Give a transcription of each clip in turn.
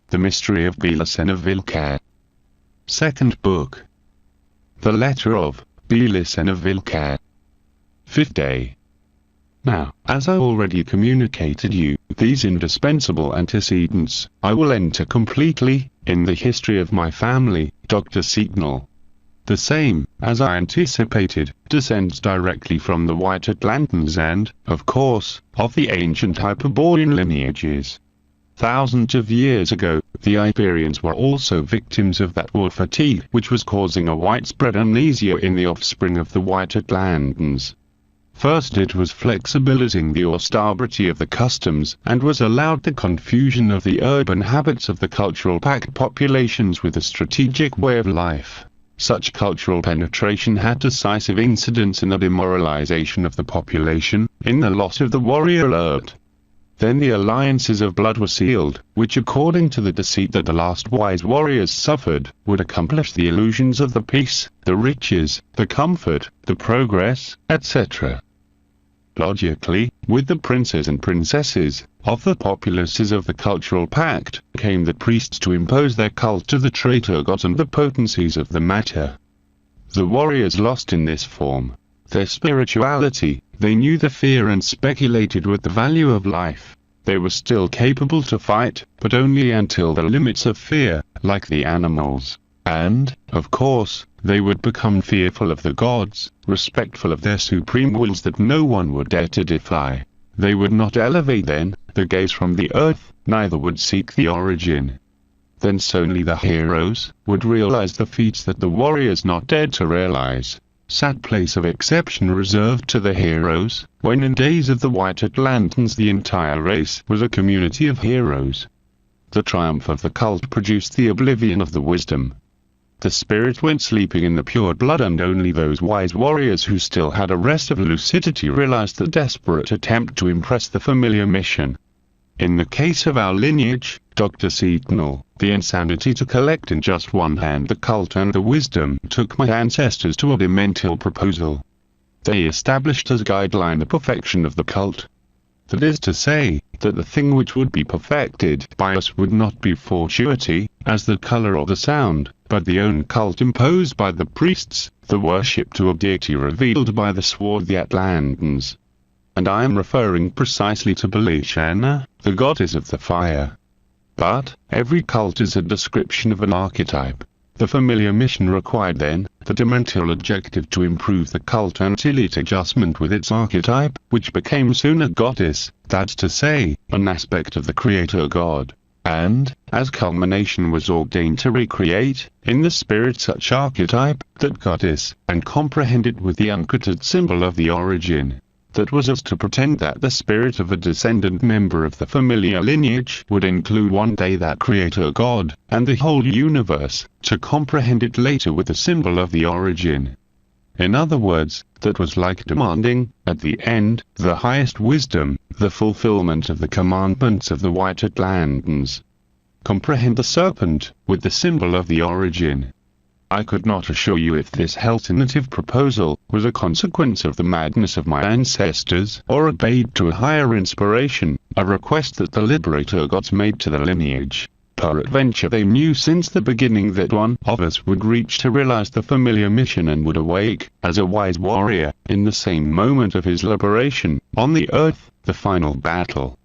The Mystery of BELICENA VILLCA. Second Book. The Letter of BELICENA VILLCA. Fifth Day. Now, as I already communicated you, these indispensable antecedents, I will enter completely, in the history of my family, Dr. Signal. The same, as I anticipated, descends directly from the White Atlantans and, of course, of the ancient Hyperborean lineages. Thousands of years ago, the Iberians were also victims of that war fatigue which was causing a widespread amnesia in the offspring of the White Atlantans. First it was flexibilizing the austerity of the customs and was allowed the confusion of the urban habits of the cultural packed populations with a strategic way of life. Such cultural penetration had decisive incidence in the demoralization of the population, in the loss of the warrior alert. Then the alliances of blood were sealed, which according to the deceit that the last wise warriors suffered, would accomplish the illusions of the peace, the riches, the comfort, the progress, etc. Logically, with the princes and princesses of the populaces of the cultural pact, came the priests to impose their cult to the traitor gods and the potencies of the matter. The warriors lost in this form their spirituality, they knew the fear and speculated with the value of life. They were still capable to fight, but only until the limits of fear, like the animals. And, of course, they would become fearful of the gods, respectful of their supreme wills that no one would dare to defy. They would not elevate then the gaze from the earth, neither would seek the origin. Thence only the heroes would realize the feats that the warriors not dared to realize. Sad place of exception reserved to the heroes, when in days of the White Atlantans the entire race was a community of heroes. The triumph of the cult produced the oblivion of the wisdom. The spirit went sleeping in the pure blood, and only those wise warriors who still had a rest of lucidity realized the desperate attempt to impress the familiar mission. In the case of our lineage, Dr. Signal, the insanity to collect in just one hand the cult and the wisdom took my ancestors to a demental proposal. They established as guideline the perfection of the cult. That is to say, that the thing which would be perfected by us would not be fortuity, as the color or the sound, but the own cult imposed by the priests, the worship to a deity revealed by the swarthy Atlantans. And I am referring precisely to BELICENA, the goddess of the fire. But, every cult is a description of an archetype. The familiar mission required then, the demental adjective to improve the cult until its adjustment with its archetype, which became soon a goddess, that's to say, an aspect of the creator god. And, as culmination was ordained to recreate, in the spirit such archetype, that goddess, and comprehend it with the uncreated symbol of the origin. That was as to pretend that the spirit of a descendant member of the familiar lineage would include one day that creator god, and the whole universe, to comprehend it later with the symbol of the origin. In other words, that was like demanding, at the end, the highest wisdom, the fulfillment of the commandments of the White Atlantans. Comprehend the serpent, with the symbol of the origin. I could not assure you if this alternative proposal was a consequence of the madness of my ancestors, or obeyed to a higher inspiration, a request that the liberator gods made to the lineage. Peradventure they knew since the beginning that one of us would reach to realize the familiar mission and would awake, as a wise warrior, in the same moment of his liberation, on the earth, the final battle.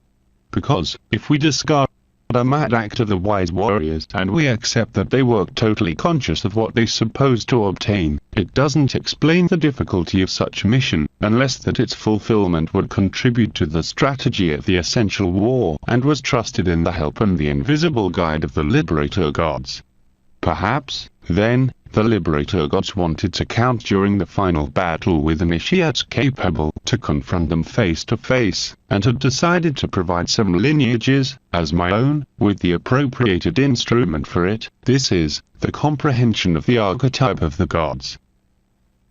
Because, if we discard a mad act of the wise warriors and we accept that they work totally conscious of what they supposed to obtain, it doesn't explain the difficulty of such mission, unless that its fulfillment would contribute to the strategy of the essential war and was trusted in the help and the invisible guide of the liberator gods. Perhaps, then, the liberator gods wanted to count during the final battle with initiates capable to confront them face to face, and had decided to provide some lineages, as my own, with the appropriated instrument for it, this is, the comprehension of the archetype of the gods.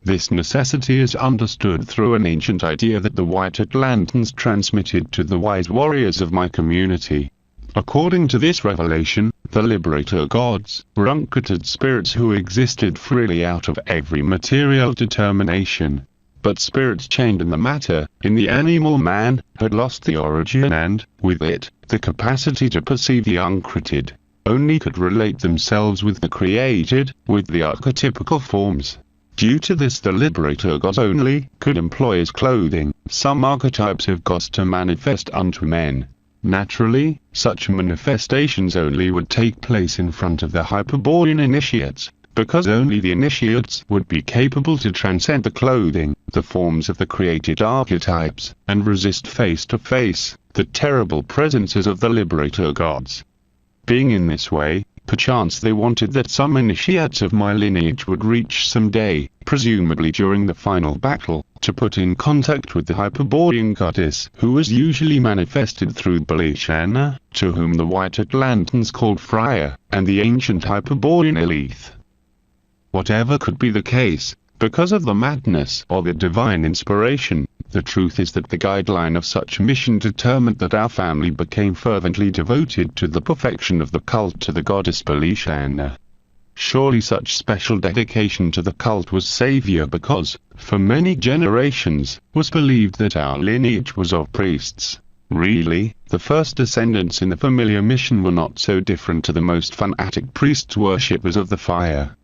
This necessity is understood through an ancient idea that the White Atlantans transmitted to the wise warriors of my community. According to this revelation, the liberator gods were uncreated spirits who existed freely out of every material determination. But spirits chained in the matter, in the animal man, had lost the origin and, with it, the capacity to perceive the uncreated. only could relate themselves with the created, with the archetypical forms. Due to this, the liberator gods only could employ as clothing some archetypes of gods to manifest unto men. Naturally, such manifestations only would take place in front of the Hyperborean initiates, because only the initiates would be capable to transcend the clothing, the forms of the created archetypes, and resist face to face the terrible presences of the liberator gods. Being in this way, perchance they wanted that some initiates of my lineage would reach some day, presumably during the final battle, to put in contact with the Hyperborean goddess, who was usually manifested through BELICENA, to whom the White Atlantans called Freya, and the ancient Hyperborean Elith. Whatever could be the case, because of the madness or the divine inspiration, the truth is that the guideline of such mission determined that our family became fervently devoted to the perfection of the cult to the goddess BELICENA. Surely such special dedication to the cult was savior because, for many generations, was believed that our lineage was of priests. Really, the first descendants in the familiar mission were not so different to the most fanatic priests worshippers of the fire.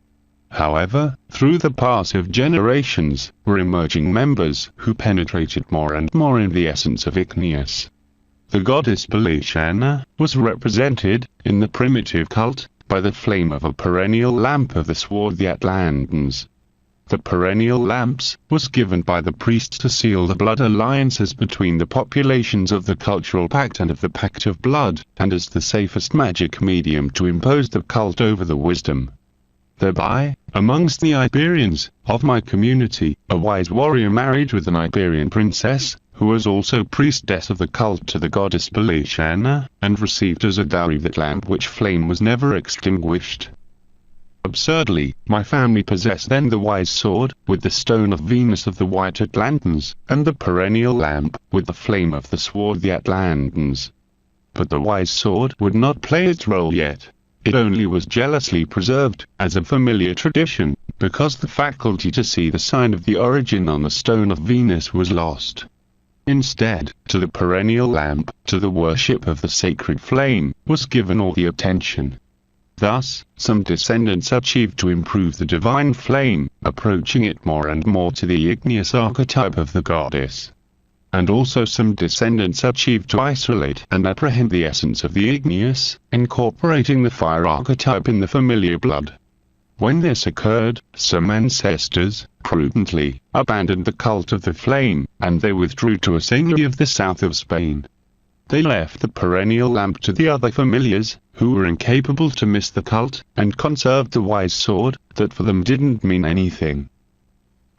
However, through the passive generations, were emerging members who penetrated more and more in the essence of Igneous. The goddess BELICENA was represented, in the primitive cult, by the flame of a perennial lamp of the swarthy Atlantans. The perennial lamps was given by the priests to seal the blood alliances between the populations of the cultural pact and of the pact of blood, and as the safest magic medium to impose the cult over the wisdom. Thereby, amongst the Iberians of my community, a wise warrior married with an Iberian princess, who was also priestess of the cult to the goddess BELICENA, and received as a dowry that lamp which flame was never extinguished. Absurdly, my family possessed then the wise sword, with the stone of Venus of the White Atlantans, and the perennial lamp, with the flame of the swarthy Atlantans. But the wise sword would not play its role yet. It only was jealously preserved, as a familiar tradition, because the faculty to see the sign of the origin on the stone of Venus was lost. Instead, to the perennial lamp, to the worship of the sacred flame, was given all the attention. Thus, some descendants achieved to improve the divine flame, approaching it more and more to the igneous archetype of the goddess. And also some descendants achieved to isolate and apprehend the essence of the igneous, incorporating the fire archetype in the familiar blood. When this occurred, some ancestors, prudently, abandoned the cult of the flame, and they withdrew to a seigneury of the south of Spain. They left the perennial lamp to the other familiars, who were incapable to miss the cult, and conserved the wise sword, that for them didn't mean anything.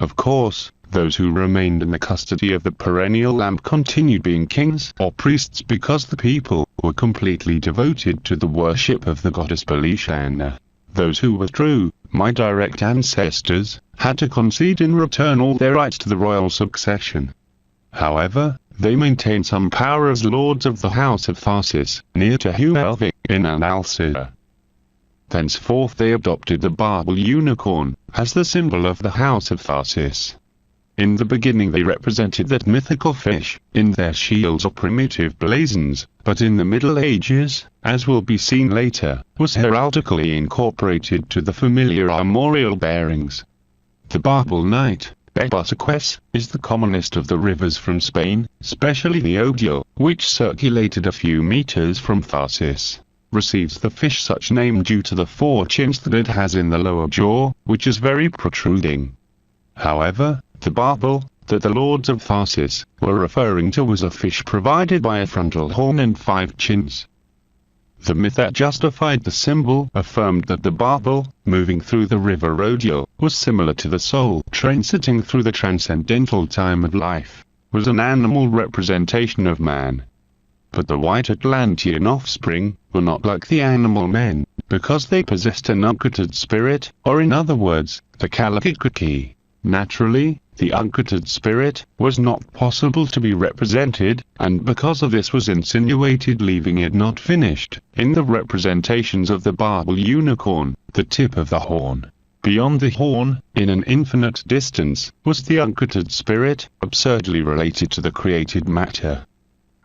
Of course, those who remained in the custody of the perennial lamp continued being kings or priests because the people were completely devoted to the worship of the goddess BELICENA. Those who withdrew, my direct ancestors, had to concede in return all their rights to the royal succession. However, they maintained some power as lords of the House of Tharsis, near to Huelving, in Andalusia. Thenceforth they adopted the barbel unicorn, as the symbol of the House of Tharsis. In the beginning they represented that mythical fish, in their shields or primitive blazons, but in the Middle Ages, as will be seen later, was heraldically incorporated to the familiar armorial bearings. The barbel knight, Bebusaques, is the commonest of the rivers from Spain, especially the Odil, which circulated a few meters from Tharsis. Receives the fish such name due to the 4 chins that it has in the lower jaw, which is very protruding. However, the barbel that the lords of Tharsis were referring to was a fish provided by a frontal horn and 5 chins. The myth that justified the symbol affirmed that the barbel, moving through the river Odil, was similar to the soul transiting through the transcendental time of life, was an animal representation of man. But the White Atlantean offspring were not like the animal men, because they possessed an uncultured spirit, or in other words, the Kalakikaki. Naturally, the uncultured spirit was not possible to be represented, and because of this was insinuated, leaving it not finished, in the representations of the barbel unicorn, the tip of the horn. Beyond the horn, in an infinite distance, was the uncultured spirit, absurdly related to the created matter.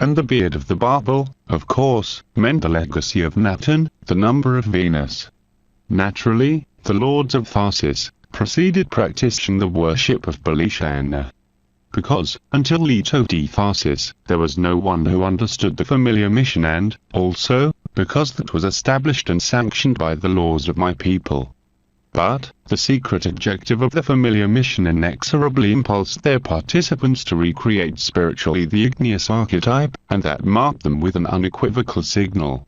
and the beard of the Bible, of course, meant the legacy of Naatan, the number of Venus. Naturally, the lords of Tharsis proceeded practicing the worship of BELICENA. Because, until Leto de Tharsis, there was no one who understood the familiar mission, and, also, because that was established and sanctioned by the laws of my people. But, the secret objective of the familiar mission inexorably impulsed their participants to recreate spiritually the igneous archetype, and that marked them with an unequivocal signal.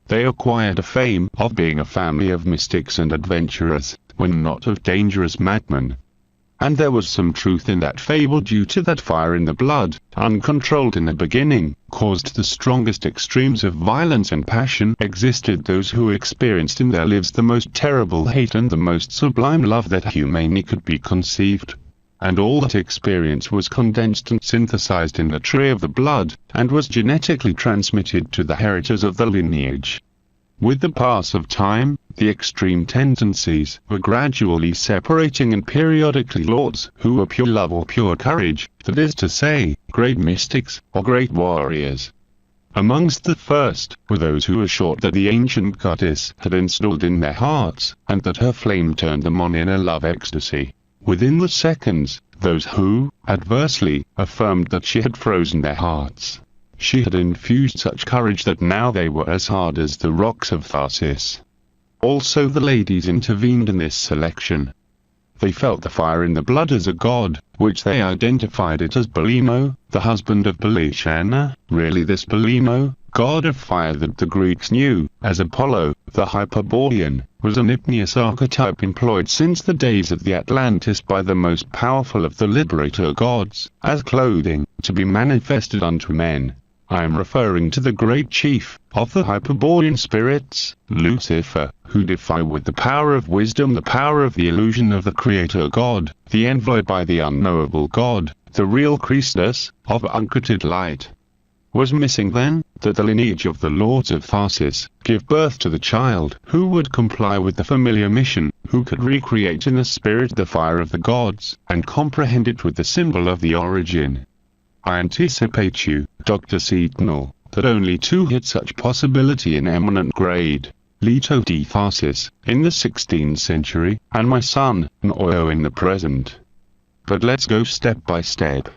They acquired a fame of being a family of mystics and adventurers, when not of dangerous madmen. And there was some truth in that fable, due to that fire in the blood, uncontrolled in the beginning, caused the strongest extremes of violence and passion. Existed those who experienced in their lives the most terrible hate and the most sublime love that humanly could be conceived. And all that experience was condensed and synthesized in the tree of the blood, and was genetically transmitted to the heritors of the lineage. With the pass of time, the extreme tendencies were gradually separating, and periodically lords who were pure love or pure courage, that is to say, great mystics or great warriors. Amongst the first were those who assured that the ancient goddess had installed in their hearts, and that her flame turned them on in a love ecstasy. Within the seconds, those who, adversely, affirmed that she had frozen their hearts. She had infused such courage that now they were as hard as the rocks of Tharsis. Also the ladies intervened in this selection. They felt the fire in the blood as a god, which they identified it as Belimo, the husband of BELICENA, really this Belimo, god of fire that the Greeks knew as Apollo, the Hyperborean, was an igneous archetype employed since the days of the Atlantis by the most powerful of the liberator gods, as clothing, to be manifested unto men. I am referring to the great chief of the Hyperborean spirits, Lucifer, who defy with the power of wisdom the power of the illusion of the Creator God, the envoy by the unknowable God, the real Christus, of uncoated light. Was missing then, that the lineage of the lords of Tharsis give birth to the child who would comply with the familiar mission, who could recreate in the spirit the fire of the gods, and comprehend it with the symbol of the origin. I anticipate you, Dr. Sentinel, that only two hit such possibility in eminent grade, Leto de Tharsis, in the 16th century, and my son, Noyo in the present. But let's go step by step.